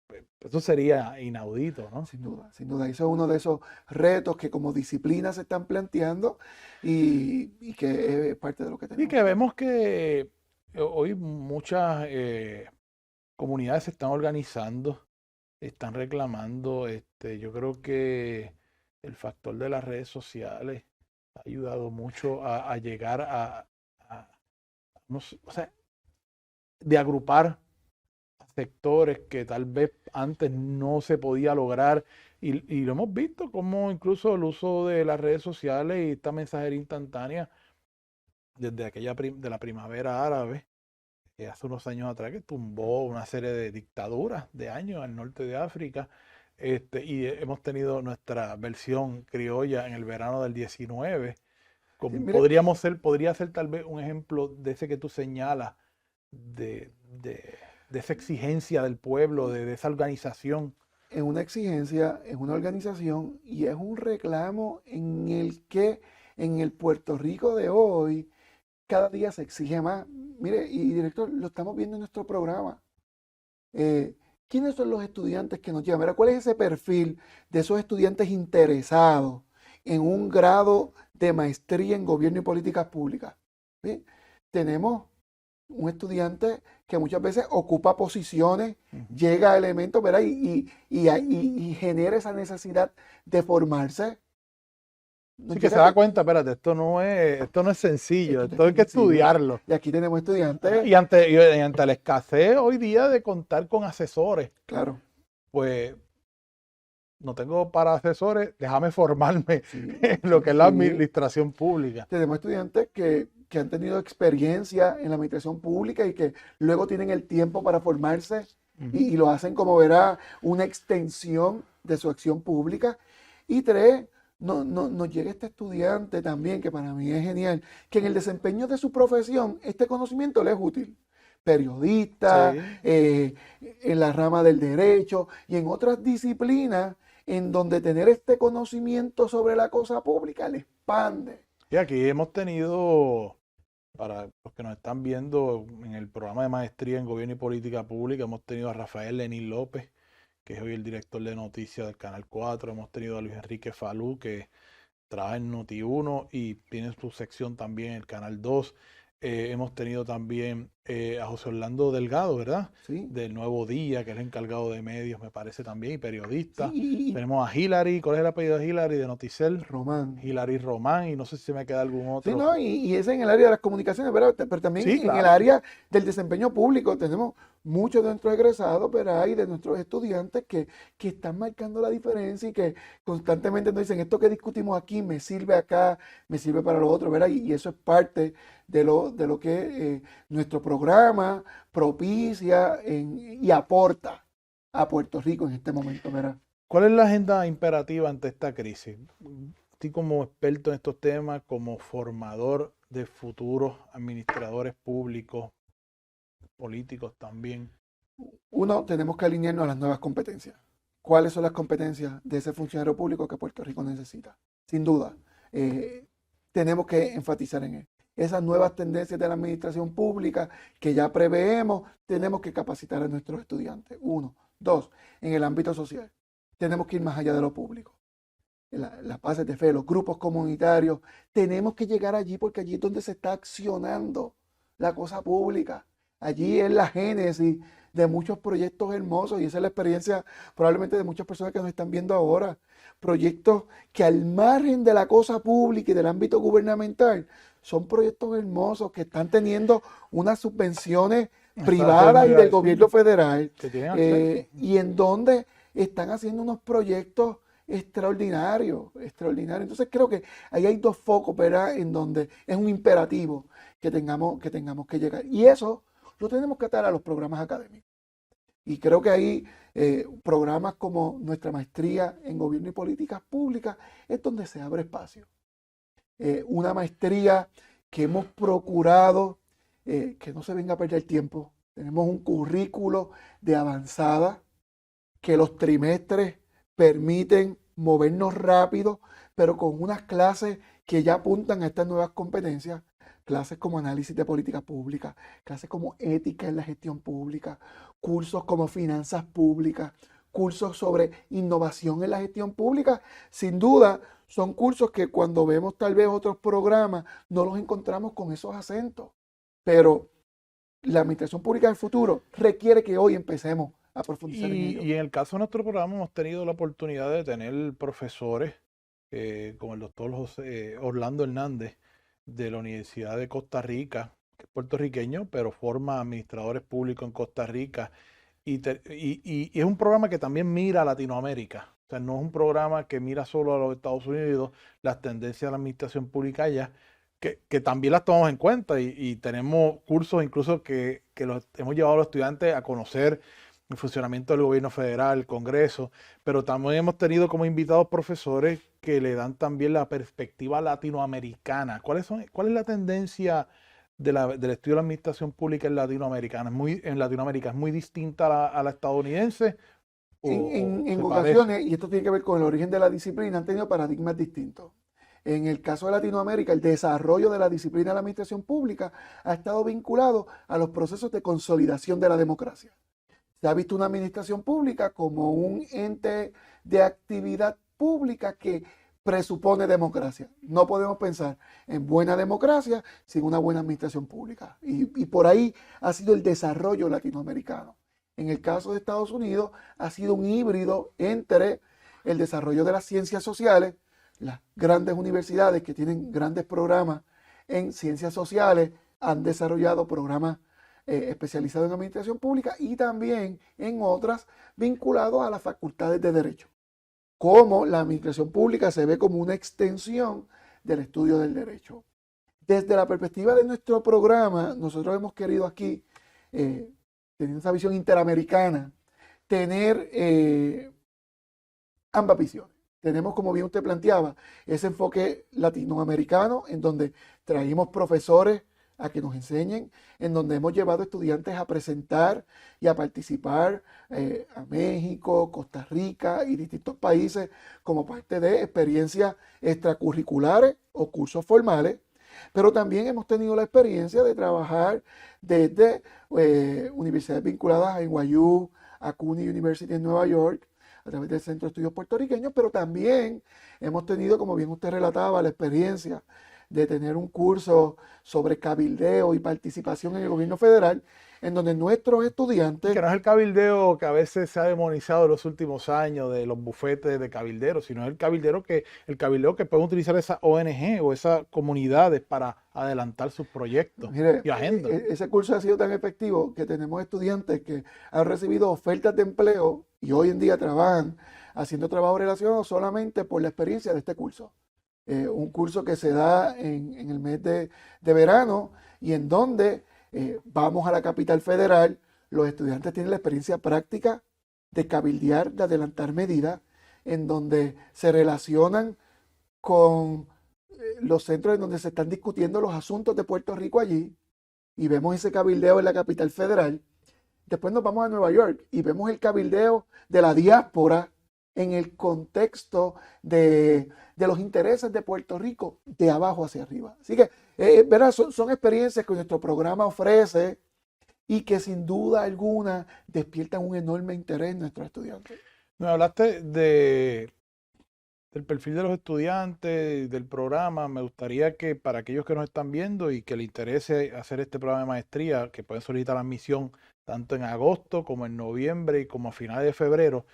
pues, eso sería inaudito, ¿no? Sin duda, sin duda. Eso es uno de esos retos que como disciplina se están planteando y que es parte de lo que Y tenemos. que vemos que hoy muchas comunidades se están organizando, están reclamando. Yo creo que el factor de las redes sociales ha ayudado mucho a llegar no sé, o sea, de agrupar sectores que tal vez antes no se podía lograr. Y lo hemos visto como incluso el uso de las redes sociales y esta mensajería instantánea desde de la primavera árabe, hace unos años atrás, que tumbó una serie de dictaduras de años al norte de África. Y hemos tenido nuestra versión criolla en el verano del 19, Sí, como mire, podría ser tal vez un ejemplo de ese que tú señalas, de, de, de esa exigencia del pueblo, de esa organización. es una exigencia, es una organización y es un reclamo en el que en el Puerto Rico de hoy cada día se exige más. Mire, y director, lo estamos viendo en nuestro programa. Eh, ¿Quiénes son los estudiantes que nos llevan? Mira, ¿cuál es ese perfil de esos estudiantes interesados en un grado de maestría en gobierno y políticas públicas? ¿Sí? Tenemos un estudiante que muchas veces ocupa posiciones, llega a elementos, ¿verdad? Y genera esa necesidad de formarse. Nos Sí, que se llega da que cuenta, espérate, esto no es sencillo, esto no esto es hay que sencillo. estudiarlo. Y aquí tenemos Ajá. estudiantes, Y ante la escasez hoy día de contar con asesores, claro, pues no tengo para asesores, déjame formarme sí, en lo sí, que es la sí. administración pública. Tenemos estudiantes que han tenido experiencia en la administración pública y que luego tienen el tiempo para formarse y lo hacen como verá una extensión de su acción pública. Y tres, nos llega este estudiante también, que para mí es genial, que en el desempeño de su profesión este conocimiento le es útil. Periodista, Sí. en la rama del derecho y en otras disciplinas en donde tener este conocimiento sobre la cosa pública le expande. Y aquí hemos tenido, para los que nos están viendo en el programa de maestría en gobierno y política pública, hemos tenido a Rafael Lenín López, que es hoy el director de noticias del Canal 4. Hemos tenido a Luis Enrique Falú, que trabaja en Noti1 y tiene su sección también en el Canal 2. Hemos tenido también a José Orlando Delgado, ¿verdad? ¿Sí? Del Nuevo Día, que es el encargado de medios, me parece también, y periodista. Sí, Tenemos a Hilary, ¿cuál es el apellido de Hilary? De Noticel. Román. Hilary Román, y no sé si me queda algún Sí, otro. ¿no? Y ese en el área de las comunicaciones, ¿verdad? Pero también Sí, en el claro. área del desempeño público tenemos muchos de nuestros egresados, ¿verdad? Y de nuestros estudiantes que están marcando la diferencia y que constantemente nos dicen, esto que discutimos aquí me sirve acá, me sirve para lo otro, ¿verdad? Y eso es parte de lo que nuestro programa propicia y aporta a Puerto Rico en este momento, ¿verdad? ¿Cuál es la agenda imperativa ante esta crisis? Tú como experto en estos temas, como formador de futuros administradores públicos, políticos también. Uno, tenemos que alinearnos a las nuevas competencias. ¿Cuáles son las competencias de ese funcionario público que Puerto Rico necesita? Sin duda, eh, tenemos que enfatizar en él. Esas nuevas tendencias de la administración pública que ya preveemos, tenemos que capacitar a nuestros estudiantes. Uno. Dos, en el ámbito social, tenemos que ir más allá de lo público. Las bases de fe, los grupos comunitarios, tenemos que llegar allí porque allí es donde se está accionando la cosa pública. Allí es la génesis de muchos proyectos hermosos y esa es la experiencia probablemente de muchas personas que nos están viendo ahora. Proyectos que al margen de la cosa pública y del ámbito gubernamental son proyectos hermosos que están teniendo unas subvenciones privadas y del gobierno federal Que tienen acceso. y en donde están haciendo unos proyectos extraordinario, extraordinario. Entonces creo que ahí hay dos focos, ¿verdad? En donde es un imperativo que tengamos que llegar. Y eso lo tenemos que atar a los programas académicos. Y creo que ahí programas como nuestra maestría en gobierno y políticas públicas es donde se abre espacio. Una maestría que hemos procurado que no se venga a perder tiempo. Tenemos un currículo de avanzada que los trimestres permiten movernos rápido, pero con unas clases que ya apuntan a estas nuevas competencias, clases como análisis de política pública, clases como ética en la gestión pública, cursos como finanzas públicas, cursos sobre innovación en la gestión pública. Sin duda, son cursos que cuando vemos tal vez otros programas no los encontramos con esos acentos. Pero la administración pública del futuro requiere que hoy empecemos a profundizar en ello. Y en el caso de nuestro programa hemos tenido la oportunidad de tener profesores como el doctor Orlando Hernández de la Universidad de Costa Rica, que es puertorriqueño, pero forma administradores públicos en Costa Rica. Y es un programa que también mira a Latinoamérica. O sea, no es un programa que mira solo a los Estados Unidos, las tendencias de la administración pública allá, que también las tomamos en cuenta y tenemos cursos incluso que los hemos llevado a los estudiantes a conocer el funcionamiento del gobierno federal, el Congreso, pero también hemos tenido como invitados profesores que le dan también la perspectiva latinoamericana. ¿Cuál es la tendencia del estudio de la administración pública en Latinoamérica? En Latinoamérica es muy distinta a la estadounidense. En ocasiones, y esto tiene que ver con el origen de la disciplina, han tenido paradigmas distintos. En el caso de Latinoamérica, el desarrollo de la disciplina de la administración pública ha estado vinculado a los procesos de consolidación de la democracia. Se ha visto una administración pública como un ente de actividad pública que presupone democracia. No podemos pensar en buena democracia sin una buena administración pública. Y por ahí ha sido el desarrollo latinoamericano. En el caso de Estados Unidos ha sido un híbrido entre el desarrollo de las ciencias sociales, las grandes universidades que tienen grandes programas en ciencias sociales han desarrollado programas especializados en administración pública y también en otras vinculados a las facultades de derecho. Como la administración pública se ve como una extensión del estudio del derecho. Desde la perspectiva de nuestro programa, nosotros hemos querido aquí, teniendo esa visión interamericana, tener ambas visiones. Tenemos, como bien usted planteaba, ese enfoque latinoamericano en donde traímos profesores a que nos enseñen, en donde hemos llevado estudiantes a presentar y a participar a México, Costa Rica y distintos países como parte de experiencias extracurriculares o cursos formales, pero también hemos tenido la experiencia de trabajar desde universidades vinculadas a NYU, a CUNY University en Nueva York, a través del Centro de Estudios Puertorriqueños, pero también hemos tenido, como bien usted relataba, la experiencia de tener un curso sobre cabildeo y participación en el gobierno federal, en donde nuestros estudiantes... Que no es el cabildeo que a veces se ha demonizado en los últimos años de los bufetes de cabilderos, sino el cabildeo que pueden utilizar esas ONG o esas comunidades para adelantar sus proyectos y agendas. Ese curso ha sido tan efectivo que tenemos estudiantes que han recibido ofertas de empleo y hoy en día trabajan haciendo trabajo relacionado solamente por la experiencia de este curso. Un curso que se da en el mes de verano y en donde vamos a la capital federal, los estudiantes tienen la experiencia práctica de cabildear, de adelantar medidas, en donde se relacionan con los centros en donde se están discutiendo los asuntos de Puerto Rico allí, y vemos ese cabildeo en la capital federal. Después nos vamos a Nueva York y vemos el cabildeo de la diáspora en el contexto de los intereses de Puerto Rico de abajo hacia arriba. Así que, ¿verdad? Son experiencias que nuestro programa ofrece y que sin duda alguna despiertan un enorme interés en nuestros estudiantes. Me hablaste del perfil de los estudiantes, del programa. Me gustaría que para aquellos que nos están viendo y que les interese hacer este programa de maestría, que pueden solicitar la admisión tanto en agosto como en noviembre y como a finales de febrero,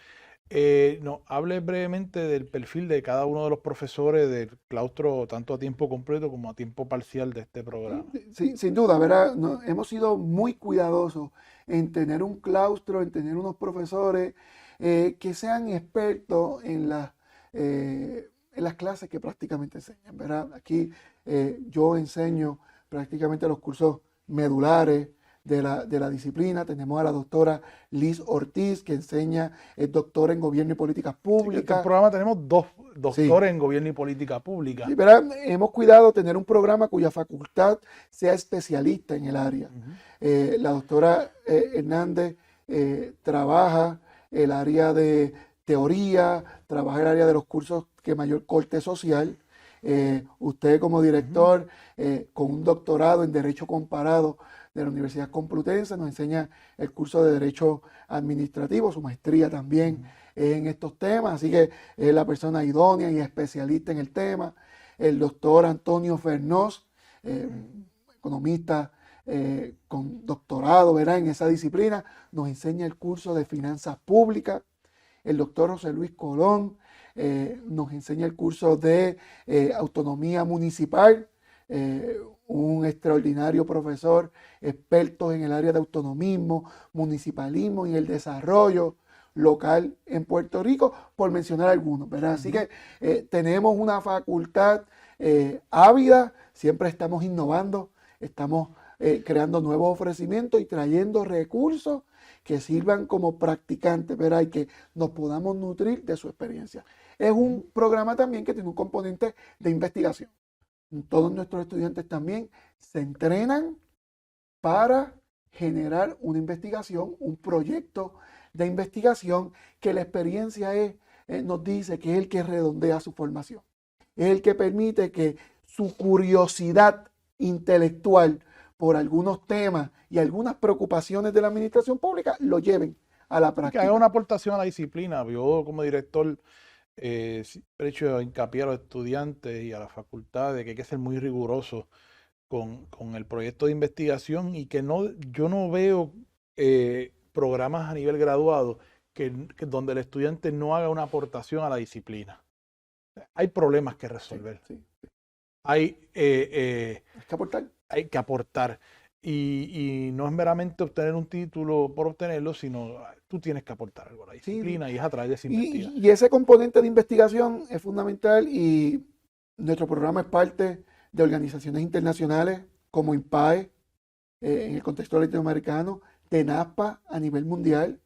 nos hable brevemente del perfil de cada uno de los profesores del claustro, tanto a tiempo completo como a tiempo parcial de este programa. Sí, sin duda, ¿verdad? Hemos sido muy cuidadosos en tener un claustro, en tener unos profesores que sean expertos en las clases que prácticamente enseñan, ¿verdad? Aquí yo enseño prácticamente los cursos medulares de la disciplina. Tenemos a la doctora Liz Ortiz, que enseña, es doctora en Gobierno y Políticas Públicas. En este programa tenemos dos doctores en Gobierno y Política Pública. Sí, ¿verdad? Hemos cuidado tener un programa cuya facultad sea especialista en el área. La doctora Hernández trabaja el área de teoría, trabaja el área de los cursos que mayor corte social. Usted como director, con un doctorado en Derecho Comparado de la Universidad Complutense, nos enseña el curso de Derecho Administrativo, su maestría también en estos temas, así que es la persona idónea y especialista en el tema. El doctor Antonio Fernós, economista con doctorado, ¿verdad?, en esa disciplina, nos enseña el curso de Finanzas Públicas. El doctor José Luis Colón nos enseña el curso de Autonomía Municipal, un extraordinario profesor, experto en el área de autonomismo, municipalismo y el desarrollo local en Puerto Rico, por mencionar algunos, ¿verdad? Así que tenemos una facultad ávida, siempre estamos innovando, estamos creando nuevos ofrecimientos y trayendo recursos que sirvan como practicantes, ¿verdad? Y que nos podamos nutrir de su experiencia. Es un programa también que tiene un componente de investigación. Todos nuestros estudiantes también se entrenan para generar una investigación, un proyecto de investigación que la experiencia nos dice que es el que redondea su formación. Es el que permite que su curiosidad intelectual por algunos temas y algunas preocupaciones de la administración pública lo lleven a la práctica. Que haga una aportación a la disciplina. Yo como director siempre he hecho hincapié a los estudiantes y a la facultad de que hay que ser muy riguroso con el proyecto de investigación y que yo no veo programas a nivel graduado donde el estudiante no haga una aportación a la disciplina. Hay problemas que resolver. Sí. Hay que aportar. Hay que aportar. Y no es meramente obtener un título por obtenerlo, sino tú tienes que aportar algo a la disciplina y es a través de esa investigación. Y ese componente de investigación es fundamental y nuestro programa es parte de organizaciones internacionales como INPAE, en el contexto latinoamericano, de NASPA a nivel mundial.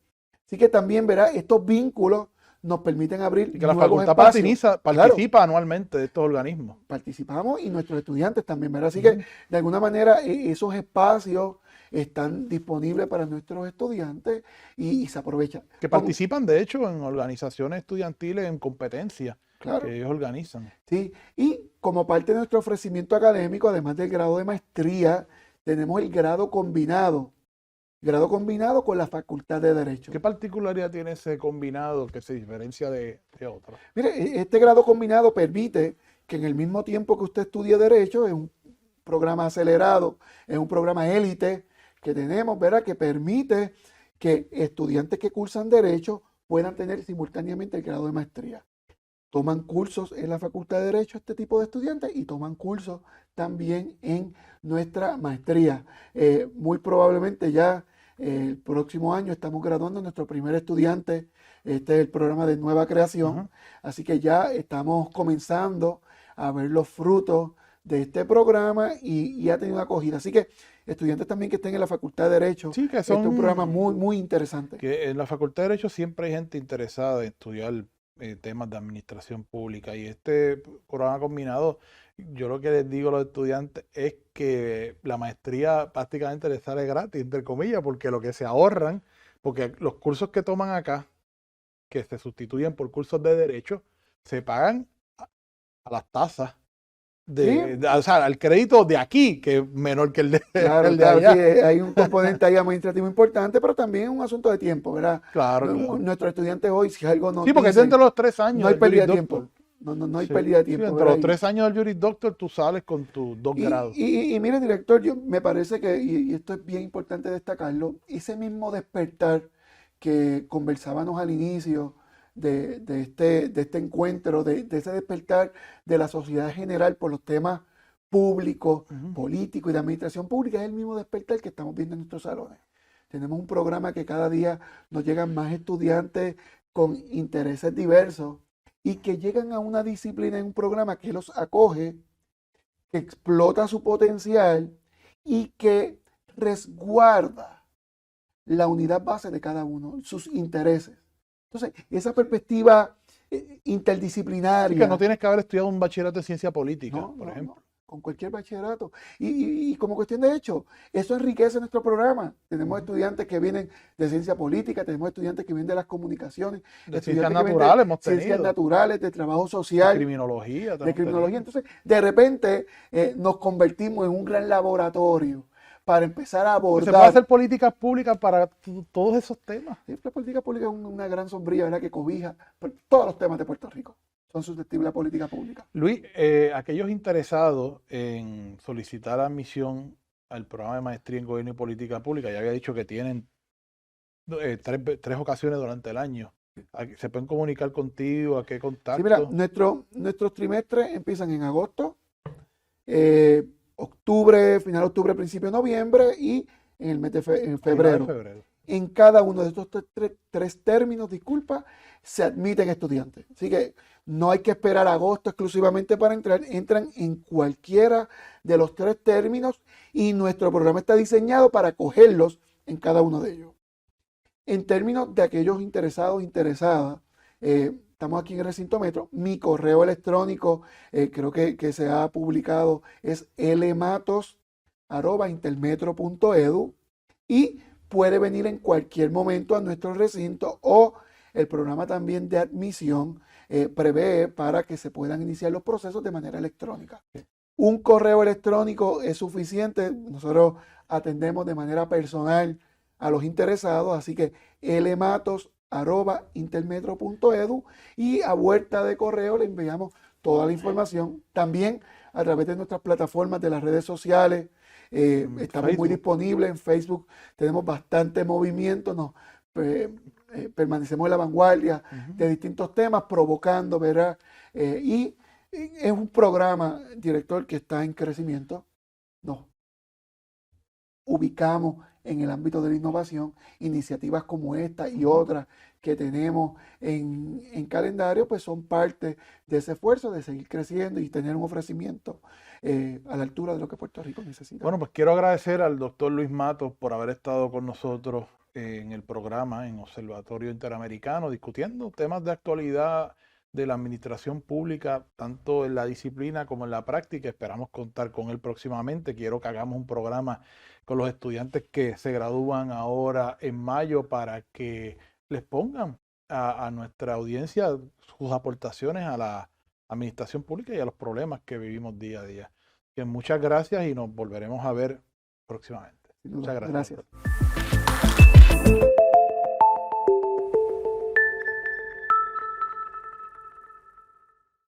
Así que también, verá, estos vínculos nos permiten abrir y que la nuevos facultad espacios. participa anualmente de estos organismos. Participamos y nuestros estudiantes también, ¿verdad? Así que de alguna manera esos espacios están disponibles para nuestros estudiantes y se aprovechan. Que participan, de hecho, en organizaciones estudiantiles en competencias claro, que ellos organizan. Sí, y como parte de nuestro ofrecimiento académico, además del grado de maestría, tenemos el grado combinado con la Facultad de Derecho. ¿Qué particularidad tiene ese combinado que se diferencia de otros? Mire, este grado combinado permite que en el mismo tiempo que usted estudie Derecho, es un programa acelerado, es un programa élite que tenemos, ¿verdad?, que permite que estudiantes que cursan Derecho puedan tener simultáneamente el grado de maestría. Toman cursos en la Facultad de Derecho este tipo de estudiantes y toman cursos también en nuestra maestría. Muy probablemente ya el próximo año estamos graduando a nuestro primer estudiante. Este es el programa de nueva creación. Así que ya estamos comenzando a ver los frutos de este programa y ha tenido acogida. Así que estudiantes también que estén en la Facultad de Derecho, sí, que este es un programa muy, muy interesante. Que en la Facultad de Derecho siempre hay gente interesada en estudiar temas de administración pública y este programa combinado, yo lo que les digo a los estudiantes es que la maestría prácticamente les sale gratis, entre comillas, porque lo que se ahorran, porque los cursos que toman acá, que se sustituyen por cursos de derecho, se pagan a las tasas. O sea, al crédito de aquí, que es menor que el de, claro, el de allá. Sí, hay un componente ahí administrativo importante, pero también es un asunto de tiempo, ¿verdad? Claro, claro. Nuestros estudiantes hoy, si algo nos sí, porque dicen, es entre los 3 años. No hay pérdida de tiempo. No hay pérdida de tiempo. Sí, entre los 3 años del Juris Doctor, tú sales con tus 2 grados. Y mire, director, me parece que, y esto es bien importante destacarlo, ese mismo despertar que conversábamos al inicio de este encuentro, de ese despertar de la sociedad general por los temas públicos, políticos y de administración pública, es el mismo despertar que estamos viendo en nuestros salones. Tenemos un programa que cada día nos llegan más estudiantes con intereses diversos y que llegan a una disciplina en un programa que los acoge, que explota su potencial y que resguarda la unidad base de cada uno, sus intereses. Entonces, esa perspectiva interdisciplinaria. Sí, que no tienes que haber estudiado un bachillerato en ciencia política, por ejemplo. con cualquier bachillerato. Y como cuestión de hecho, eso enriquece nuestro programa. Tenemos estudiantes que vienen de ciencia política, tenemos estudiantes que vienen de las comunicaciones, de ciencias naturales hemos tenido. Ciencias naturales, de trabajo social. De criminología. De criminología. Entonces, de repente nos convertimos en un gran laboratorio para empezar a abordar. Se puede hacer políticas públicas para todos esos temas. Sí, la política pública es una gran sombrilla, ¿verdad?, que cobija todos los temas de Puerto Rico. Son susceptibles a política pública. Luis, aquellos interesados en solicitar admisión al programa de maestría en gobierno y política pública, ya había dicho que tienen tres ocasiones durante el año. ¿Se pueden comunicar contigo? ¿A qué contacto? Sí, mira, nuestros trimestres empiezan en agosto, octubre, final de octubre, principio de noviembre y en el mes de febrero. En cada uno de estos tres términos, disculpa, se admiten estudiantes. Así que no hay que esperar agosto exclusivamente para entrar. Entran en cualquiera de los tres términos y nuestro programa está diseñado para acogerlos en cada uno de ellos. En términos de aquellos interesados, interesadas, estamos aquí en el recinto metro. Mi correo electrónico, creo que se ha publicado, es lmatos@intermetro.edu y puede venir en cualquier momento a nuestro recinto, o el programa también de admisión prevé para que se puedan iniciar los procesos de manera electrónica. Un correo electrónico es suficiente. Nosotros atendemos de manera personal a los interesados, así que lmatos@intermetro.edu y a vuelta de correo le enviamos toda la información. También a través de nuestras plataformas de las redes sociales, estamos muy disponibles en Facebook, tenemos bastante movimiento, permanecemos en la vanguardia de distintos temas, provocando, ¿verdad? Y es un programa, director, que está en crecimiento. Nos ubicamos en el ámbito de la innovación. Iniciativas como esta y otras que tenemos en calendario, pues son parte de ese esfuerzo de seguir creciendo y tener un ofrecimiento a la altura de lo que Puerto Rico necesita. Bueno, pues quiero agradecer al doctor Luis Matos por haber estado con nosotros en el programa en Observatorio Interamericano, discutiendo temas de actualidad de la administración pública, tanto en la disciplina como en la práctica. Esperamos contar con él próximamente. Quiero que hagamos un programa con los estudiantes que se gradúan ahora en mayo para que les pongan a nuestra audiencia sus aportaciones a la administración pública y a los problemas que vivimos día a día. Que muchas gracias y nos volveremos a ver próximamente. Sin duda. Muchas gracias. Gracias.